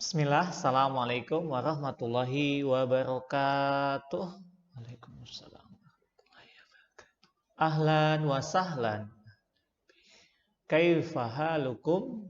Bismillah, Assalamualaikum warahmatullahi wabarakatuh. Waalaikumsalam. Ahlan wa sahlan. Kaifa halukum?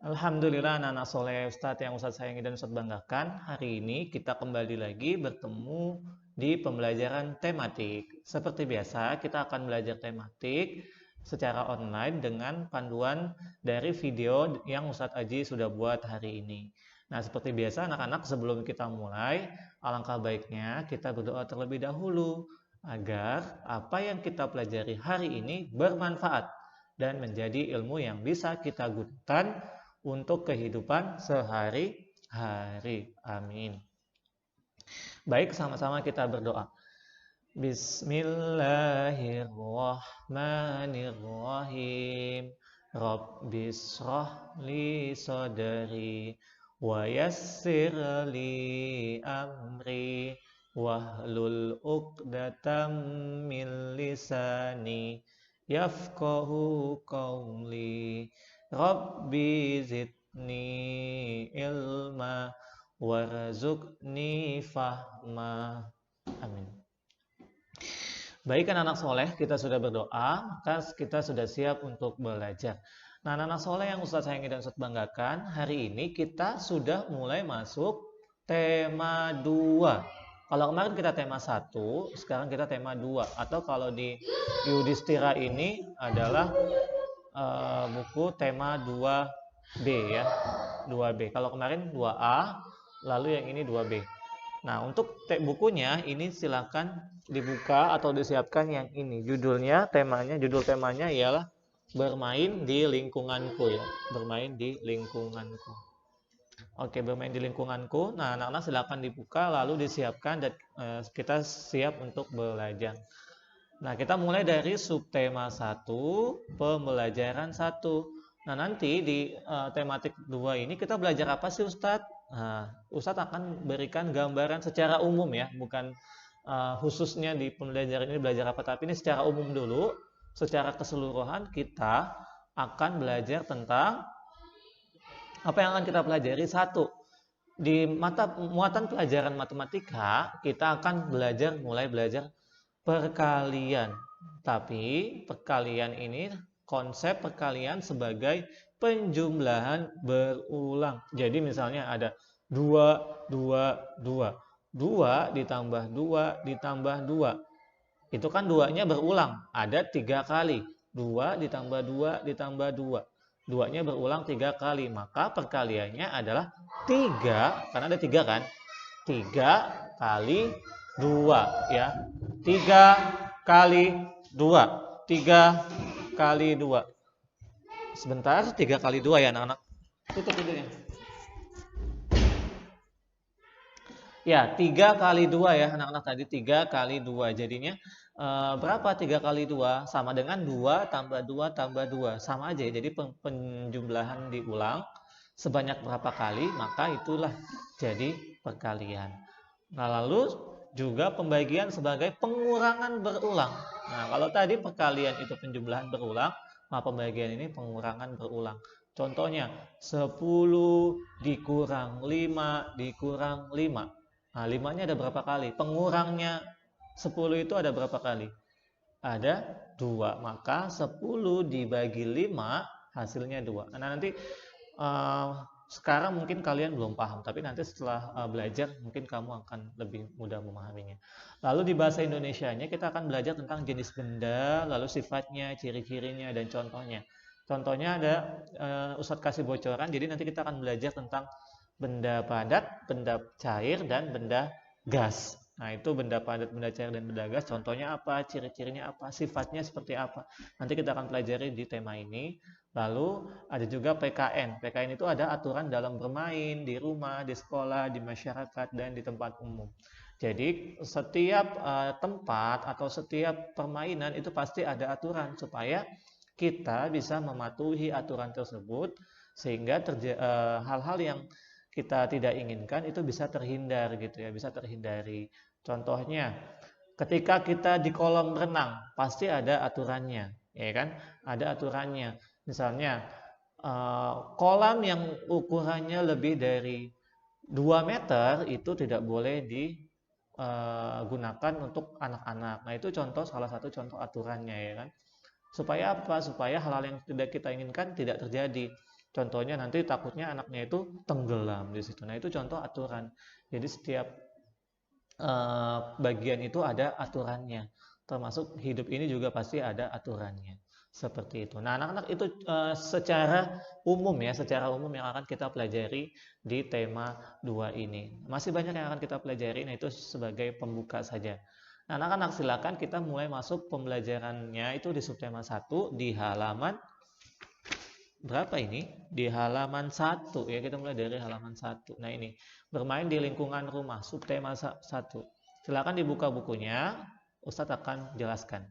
Alhamdulillah, anak soleh Ustadz yang Ustadz sayangi dan Ustadz banggakan. Hari ini kita kembali lagi bertemu di pembelajaran tematik. Seperti biasa, kita akan belajar tematik secara online dengan panduan dari video yang Ustadz Aji sudah buat hari ini. Nah, seperti biasa anak-anak, sebelum kita mulai, alangkah baiknya kita berdoa terlebih dahulu agar apa yang kita pelajari hari ini bermanfaat dan menjadi ilmu yang bisa kita gunakan untuk kehidupan sehari-hari. Amin. Baik, sama-sama kita berdoa. Bismillahirrahmanirrahim. Rabbishrah li sadri wa yassir li amri wahlul 'uqdatam min lisani yafqahu qawli. Rabbi zidni ilma warzuqni fahma. Amin. Baik anak-anak soleh, kita sudah berdoa, maka kita sudah siap untuk belajar. Nah, anak-anak soleh yang Ustadz sayangi dan Ustadz banggakan, hari ini kita sudah mulai masuk tema 2. Kalau kemarin kita tema 1, sekarang kita tema 2. Atau kalau di Yudhistira ini adalah buku tema 2B ya, 2B. Kalau kemarin 2A, lalu yang ini 2B. Nah, untuk bukunya ini silakan dibuka atau disiapkan yang ini. Judul temanya ialah bermain di lingkunganku ya. Bermain di lingkunganku. Oke, bermain di lingkunganku. Nah, anak-anak silakan dibuka lalu disiapkan dan kita siap untuk belajar. Nah, kita mulai dari subtema 1, pembelajaran 1. Nah, nanti di tematik 2 ini kita belajar apa sih Ustadz? Nah, Ustadz akan berikan gambaran secara umum ya, bukan khususnya di pembelajaran ini belajar apa, tapi ini secara umum dulu. Secara keseluruhan kita akan belajar tentang apa yang akan kita pelajari. 1, di muatan pelajaran matematika kita akan mulai belajar perkalian. Tapi perkalian ini konsep perkalian sebagai penjumlahan berulang. Jadi misalnya ada 2, 2, 2. 2 ditambah 2 ditambah 2. Itu kan 2-nya berulang. Ada 3 kali. 2 ditambah 2 ditambah 2. 2-nya berulang 3 kali. Maka perkaliannya adalah 3. Karena ada 3 kan. 3 kali 2 ya. 3 kali 2. 3 kali 2. Sebentar, 3 kali 2 ya anak-anak. Tutup pintunya. Ya, 3 kali 2 ya anak-anak, tadi 3 kali 2. Jadinya berapa 3 kali 2? Sama dengan 2 tambah 2 tambah 2. Sama aja ya, jadi penjumlahan diulang sebanyak berapa kali, maka itulah jadi perkalian. Nah, lalu juga pembagian sebagai pengurangan berulang. Nah, kalau tadi perkalian itu penjumlahan berulang, maka pembagian ini pengurangan berulang. Contohnya 10 dikurang 5 dikurang 5. Nah, 5-nya ada berapa kali? Pengurangnya 10 itu ada berapa kali? Ada 2. Maka 10 dibagi 5 hasilnya 2. Nah, nanti sekarang mungkin kalian belum paham, tapi nanti setelah belajar mungkin kamu akan lebih mudah memahaminya. Lalu di bahasa Indonesianya kita akan belajar tentang jenis benda, lalu sifatnya, ciri-cirinya, dan contohnya. Contohnya ada Ustadz kasih bocoran, jadi nanti kita akan belajar tentang benda padat, benda cair, dan benda gas. Nah, itu benda padat, benda cair, dan benda gas. Contohnya apa, ciri-cirinya apa, sifatnya seperti apa. Nanti kita akan pelajari di tema ini. Lalu ada juga PKN. PKN itu ada aturan dalam bermain, di rumah, di sekolah, di masyarakat, dan di tempat umum. Jadi setiap tempat atau setiap permainan itu pasti ada aturan supaya kita bisa mematuhi aturan tersebut sehingga hal-hal yang kita tidak inginkan itu bisa terhindar gitu ya, bisa terhindari. Contohnya, ketika kita di kolam renang pasti ada aturannya, ya kan? Ada aturannya. Misalnya kolam yang ukurannya lebih dari 2 meter itu tidak boleh digunakan untuk anak-anak. Nah, itu salah satu contoh aturannya ya kan. Supaya apa? Supaya hal-hal yang tidak kita inginkan tidak terjadi. Contohnya nanti takutnya anaknya itu tenggelam di situ. Nah, itu contoh aturan. Jadi setiap bagian itu ada aturannya. Termasuk hidup ini juga pasti ada aturannya. Seperti itu. Nah, anak-anak itu secara umum yang akan kita pelajari di tema 2 ini. Masih banyak yang akan kita pelajari, nah itu sebagai pembuka saja. Nah, anak-anak silakan kita mulai masuk pembelajarannya itu di subtema 1 di halaman berapa ini? Di halaman 1 ya, kita mulai dari halaman 1. Nah, ini bermain di lingkungan rumah subtema 1. Silakan dibuka bukunya, Ustadz akan jelaskan.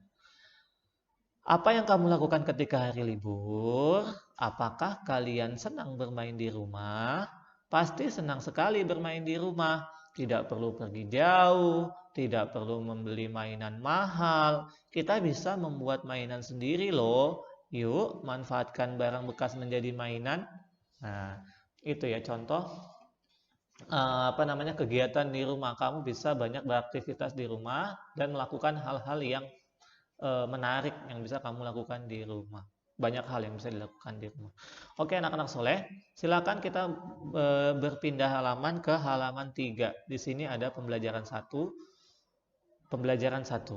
Apa yang kamu lakukan ketika hari libur? Apakah kalian senang bermain di rumah? Pasti senang sekali bermain di rumah. Tidak perlu pergi jauh, tidak perlu membeli mainan mahal. Kita bisa membuat mainan sendiri loh. Yuk, manfaatkan barang bekas menjadi mainan. Nah, itu ya contoh kegiatan di rumah. Kamu bisa banyak beraktivitas di rumah dan melakukan hal-hal yang menarik yang bisa kamu lakukan di rumah. Banyak hal yang bisa dilakukan di rumah. Oke, anak-anak soleh, silakan kita berpindah halaman ke halaman 3. Di sini ada pembelajaran 1.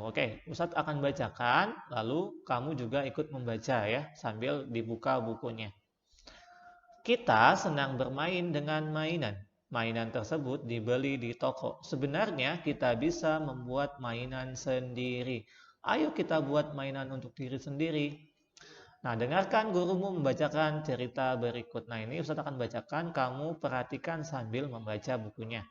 Oke, Ustadz akan bacakan, lalu kamu juga ikut membaca ya, sambil dibuka bukunya. Kita senang bermain dengan mainan. Mainan tersebut dibeli di toko. Sebenarnya kita bisa membuat mainan sendiri. Ayo kita buat mainan untuk diri sendiri. Nah, dengarkan gurumu membacakan cerita berikut. Nah, ini Ustadz akan bacakan, kamu perhatikan sambil membaca bukunya.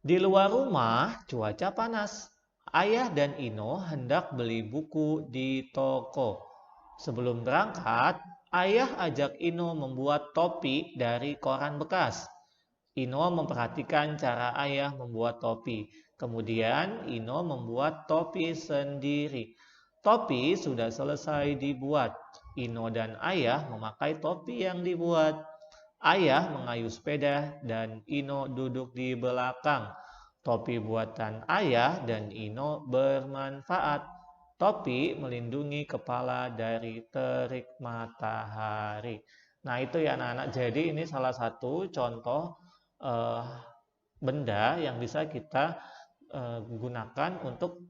Di luar rumah, cuaca panas. Ayah dan Ino hendak beli buku di toko. Sebelum berangkat, Ayah ajak Ino membuat topi dari koran bekas. Ino memperhatikan cara ayah membuat topi. Kemudian Ino membuat topi sendiri. Topi sudah selesai dibuat. Ino dan ayah memakai topi yang dibuat. Ayah mengayuh sepeda dan Ino duduk di belakang. Topi buatan ayah dan Ino bermanfaat. Topi melindungi kepala dari terik matahari. Nah, itu ya anak-anak. Jadi ini salah satu contoh benda yang bisa kita gunakan untuk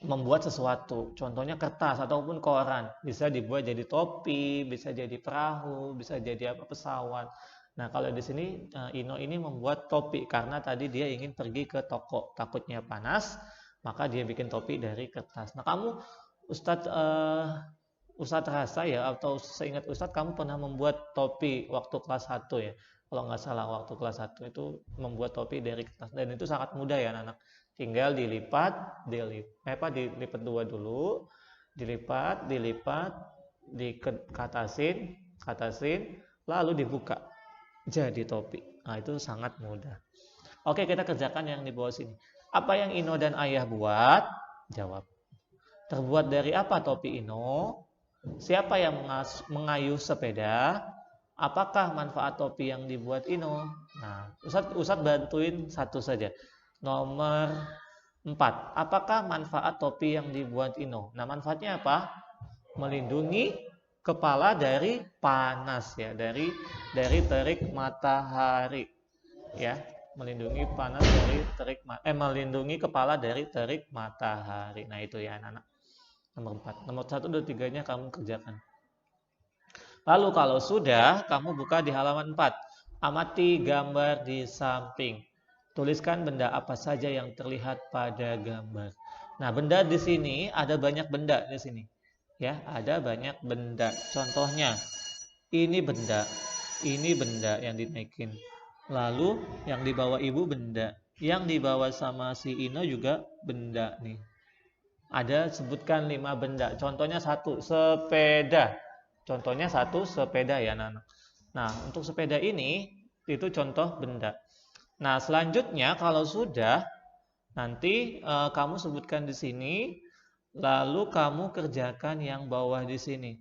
membuat sesuatu. Contohnya kertas ataupun koran. Bisa dibuat jadi topi, bisa jadi perahu, bisa jadi pesawat. Nah, kalau di sini Ino ini membuat topi karena tadi dia ingin pergi ke toko, takutnya panas, maka dia bikin topi dari kertas. Nah, kamu Ustadz rasa ya, atau seingat Ustadz kamu pernah membuat topi waktu kelas 1 ya. Kalau nggak salah waktu kelas 1 itu membuat topi dari kertas, dan itu sangat mudah ya anak-anak. Tinggal dilipat dua dulu, dilipat, dikatasin, lalu dibuka. Jadi topi. Nah, itu sangat mudah. Oke, kita kerjakan yang di bawah sini. Apa yang Ino dan ayah buat? Jawab. Terbuat dari apa topi Ino? Siapa yang mengayuh sepeda? Apakah manfaat topi yang dibuat Ino? Nah, Ustadz bantuin satu saja. Nomor 4. Apakah manfaat topi yang dibuat Ino? Nah, manfaatnya apa? Melindungi kepala dari panas ya, dari terik matahari. Ya, melindungi melindungi kepala dari terik matahari. Nah, itu ya anak-anak. Nomor 4. Nomor 1 dan 3-nya kamu kerjakan. Lalu kalau sudah, kamu buka di halaman 4. Amati gambar di samping. Tuliskan benda apa saja yang terlihat pada gambar. Nah, benda di sini ada banyak benda di sini. Ya, ada banyak benda. Contohnya, ini benda yang dinaikin. Lalu yang dibawa ibu benda, yang dibawa sama si Ino juga benda nih. Ada sebutkan 5 benda. Contohnya 1 sepeda. Contohnya 1 sepeda ya anak-anak. Nah, untuk sepeda ini itu contoh benda. Nah, selanjutnya kalau sudah nanti kamu sebutkan di sini, lalu kamu kerjakan yang bawah di sini.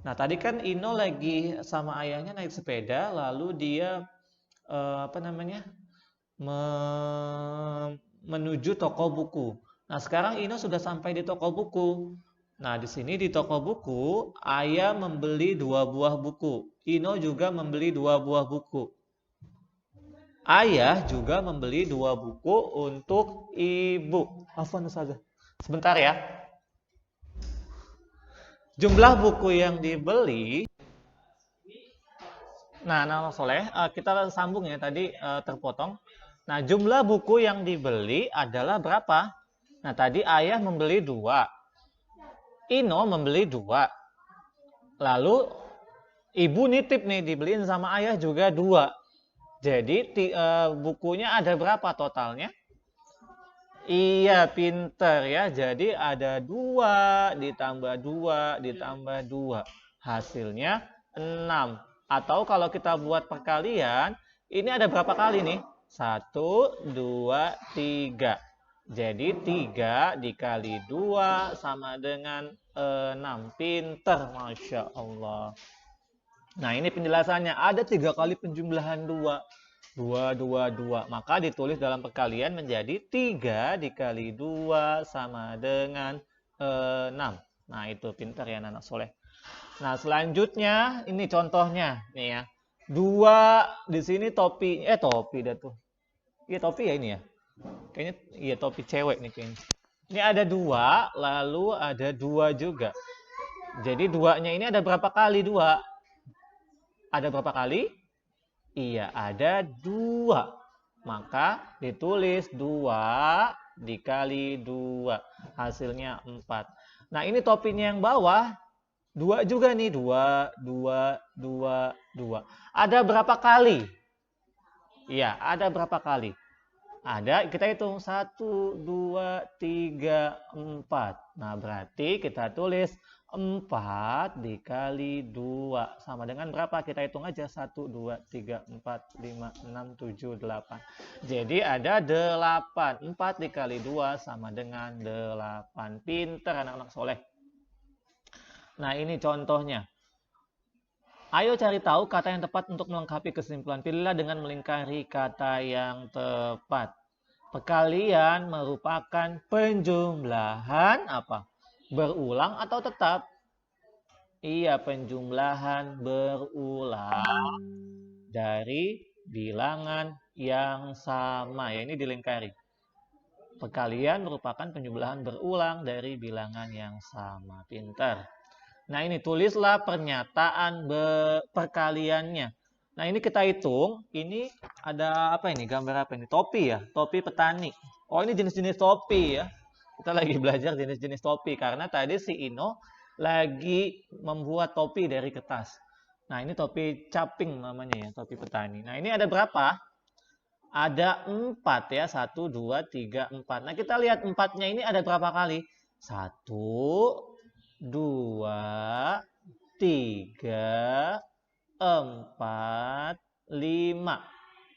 Nah, tadi kan Ino lagi sama ayahnya naik sepeda, lalu dia apa namanya? Menuju toko buku. Nah, sekarang Ino sudah sampai di toko buku. Nah, di sini di toko buku, ayah membeli 2 buah buku. Ino juga membeli 2 buah buku. Ayah juga membeli 2 buku untuk ibu. Afwan Ustazah. Sebentar ya. Jumlah buku yang dibeli. Nah, Nama Soleh, kita sambung ya tadi terpotong. Nah, jumlah buku yang dibeli adalah berapa? Nah, tadi ayah membeli 2. Ino membeli 2. Lalu ibu nitip nih, dibeliin sama ayah juga 2. Jadi bukunya ada berapa totalnya? Iya, pinter ya. Jadi ada 2 ditambah 2 ditambah 2. Hasilnya 6. Atau kalau kita buat perkalian, ini ada berapa kali nih? 1, 2, 3. Jadi 3 dikali 2 sama dengan 6. Pinter, Masya Allah. Nah, ini penjelasannya. Ada 3 kali penjumlahan 2. 2, 2, 2. Maka ditulis dalam perkalian menjadi 3 dikali 2 sama dengan 6. Nah, itu pintar ya anak soleh. Nah, selanjutnya ini contohnya nih ya. 2 di sini topi dah tuh. Iya topi ya ini ya. Kayaknya iya topi cewek nih kayaknya. Ini ada 2, lalu ada 2 juga. Jadi 2-nya ini ada berapa kali 2? Ada berapa kali? Iya, ada 2. Maka ditulis 2 dikali 2. Hasilnya 4. Nah, ini topinya yang bawah. 2 juga nih. 2, 2, 2, 2. Ada berapa kali? Iya, ada berapa kali? Ada, kita hitung 1, 2, 3, 4. Nah, berarti kita tulis 4 dikali 2. Sama dengan berapa? Kita hitung aja. 1, 2, 3, 4, 5, 6, 7, 8. Jadi ada 8. 4 dikali 2 sama dengan 8. Pinter anak-anak soleh. Nah, ini contohnya. Ayo cari tahu kata yang tepat untuk melengkapi kesimpulan. Pilihlah dengan melingkari kata yang tepat. Perkalian merupakan penjumlahan apa? Berulang atau tetap? Iya, penjumlahan berulang dari bilangan yang sama. Ya, ini dilingkari. Perkalian merupakan penjumlahan berulang dari bilangan yang sama. Pintar. Nah, ini tulislah pernyataan perkaliannya. Nah, ini kita hitung. Ini ada apa ini? Gambar apa ini? Topi ya? Topi petani. Oh, ini jenis-jenis topi ya. Kita lagi belajar jenis-jenis topi. Karena tadi si Ino lagi membuat topi dari kertas. Nah, ini topi caping namanya ya. Topi petani. Nah, ini ada berapa? Ada 4 ya. 1, 2, 3, 4. Nah, kita lihat 4-nya ini ada berapa kali? 1, 2, 3, 4, 5.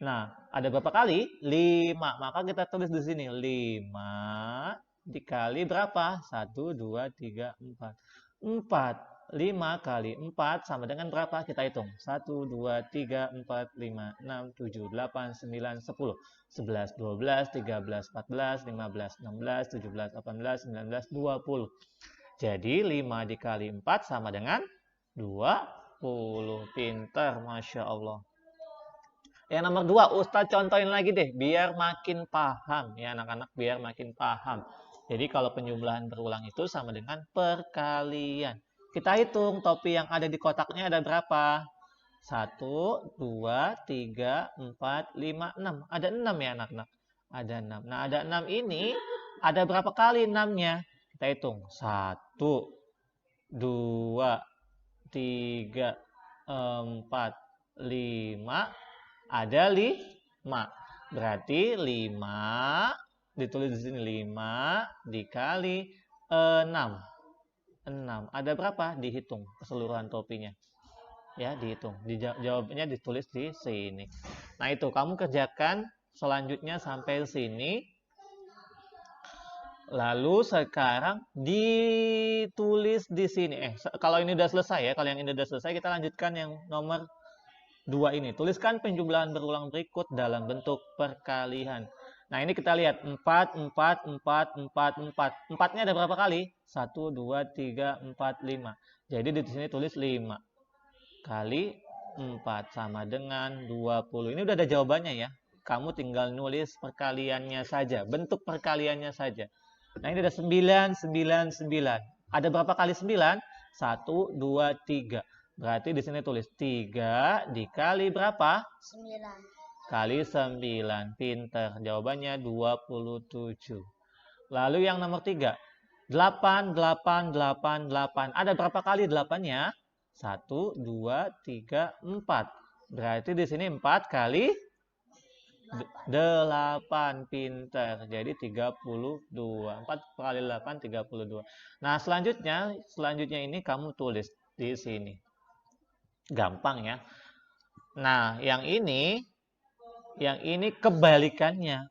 Nah, ada berapa kali? 5. Maka kita tulis di sini 5 dikali berapa? 1, 2, 3, 4. 4. 5 kali 4 sama dengan berapa? Kita hitung. 1, 2, 3, 4, 5, 6, 7, 8, 9, 10. 11, 12, 13, 14, 15, 16, 17, 18, 19, 20. Jadi 5 dikali 4 sama dengan 20. Pintar, Masya Allah. Yang nomor 2, Ustadz contohin lagi deh, biar makin paham. Ya anak-anak, biar makin paham. Jadi kalau penjumlahan berulang itu sama dengan perkalian. Kita hitung topi yang ada di kotaknya ada berapa? 1, 2, 3, 4, 5, 6. Ada 6 ya anak-anak? Ada 6. Nah, ada 6 ini, ada berapa kali 6-nya? Kita hitung. 1, 2, 3, 4, 5. Ada 5. Berarti 5 ditulis di sini 5 dikali 6. 6. Ada berapa? Dihitung keseluruhan topinya. Ya, dihitung. Jawabnya ditulis di sini. Nah, itu kamu kerjakan selanjutnya sampai sini. Lalu sekarang ditulis di sini. Kalau ini udah selesai ya, kalau yang ini udah selesai, kita lanjutkan yang nomor 2 ini. Tuliskan penjumlahan berulang berikut dalam bentuk perkalian. Nah, ini kita lihat 4, 4, 4, 4, 4. 4-nya ada berapa kali? 1, 2, 3, 4, 5. Jadi di sini tulis 5 kali 4 sama dengan 20. Ini udah ada jawabannya ya. Kamu tinggal nulis perkaliannya saja, bentuk perkaliannya saja. Nah, ini ada 9, 9, 9. Ada berapa kali 9? 1, 2, 3. Berarti di sini tulis 3 dikali berapa? 9. Kali 9. Pinter. Jawabannya 27. Lalu yang nomor 3. 8, 8, 8, 8. Ada berapa kali 8-nya? 1, 2, 3, 4. Berarti di sini 4 kali 8. Pinter. Jadi 32. 4 kali 8, 32. Nah, selanjutnya ini kamu tulis di sini. Gampang ya. Nah, yang ini kebalikannya.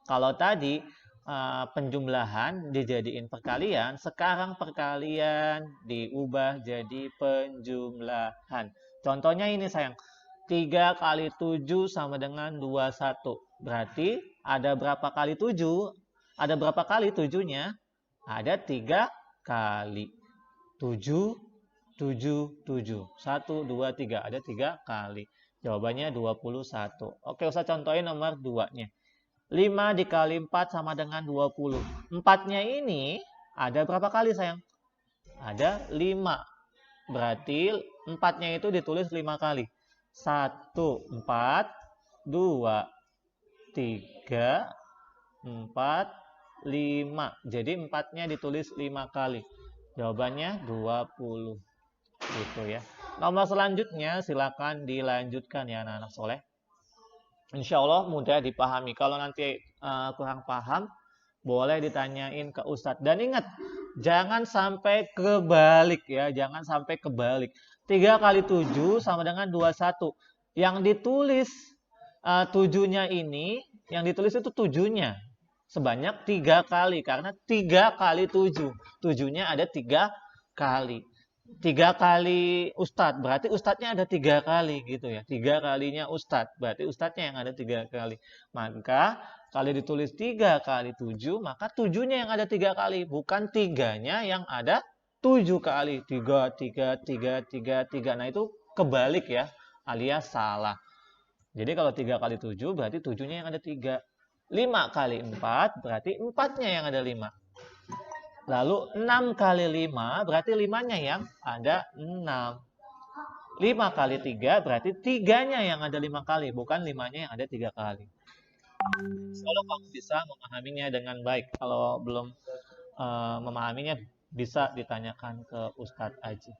Kalau tadi penjumlahan dijadiin perkalian, sekarang perkalian diubah jadi penjumlahan. Contohnya ini sayang. 3 kali 7 sama dengan 21. Berarti ada berapa kali 7? Ada berapa kali 7-nya? Ada 3 kali. 7, 7, 7. 1, 2, 3. Ada 3 kali. Jawabannya 21. Oke, usah contohin nomor 2-nya. 5 dikali 4 sama dengan 20. 4-nya ini ada berapa kali sayang? Ada 5. Berarti 4-nya itu ditulis 5 kali. 1, 4, 2, 3, 4, 5. Jadi 4-nya ditulis 5 kali. Jawabannya 20. Gitu ya. Nomor selanjutnya silakan dilanjutkan ya anak-anak soleh. Insya Allah mudah dipahami. Kalau nanti kurang paham, boleh ditanyain ke Ustadz. Dan ingat, jangan sampai kebalik ya. Jangan sampai kebalik. 3 kali 7 sama dengan 21. Yang ditulis 7-nya ini, yang ditulis itu 7-nya. Sebanyak 3 kali. Karena 3 kali 7. 7-nya ada 3 kali. 3 kali Ustadz, berarti Ustadznya ada 3 kali gitu ya. 3 kalinya Ustadz, berarti Ustadznya yang ada 3 kali. Maka kalau ditulis 3 kali 7, maka 7-nya yang ada 3 kali. Bukan 3-nya yang ada 7 kali. 3, 3, 3, 3, 3. Nah itu kebalik ya, alias salah. Jadi kalau 3 kali 7, berarti 7-nya yang ada 3. 5 kali 4, berarti 4-nya yang ada 5. Lalu 6 kali 5, berarti 5-nya yang ada 6. 5 kali 3, berarti 3-nya yang ada 5 kali, bukan 5-nya yang ada 3 kali. Kalau kamu bisa memahaminya dengan baik. Kalau belum memahaminya, bisa ditanyakan ke Ustadz Aji.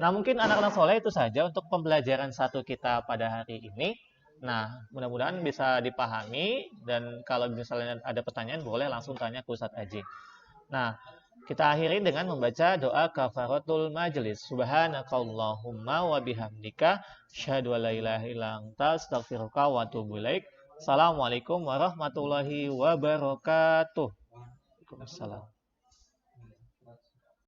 Nah, mungkin anak-anak soleh itu saja untuk pembelajaran satu kita pada hari ini. Nah, mudah-mudahan bisa dipahami. Dan kalau misalnya ada pertanyaan, boleh langsung tanya ke Ustadz Aji. Nah, kita akhiri dengan membaca doa kafaratul majelis. Subhanakallahumma wa bihamdika asyhadu an la ilaha illa anta astaghfiruka wa atubu ilaik. Assalamualaikum warahmatullahi wabarakatuh. Waalaikumsalam.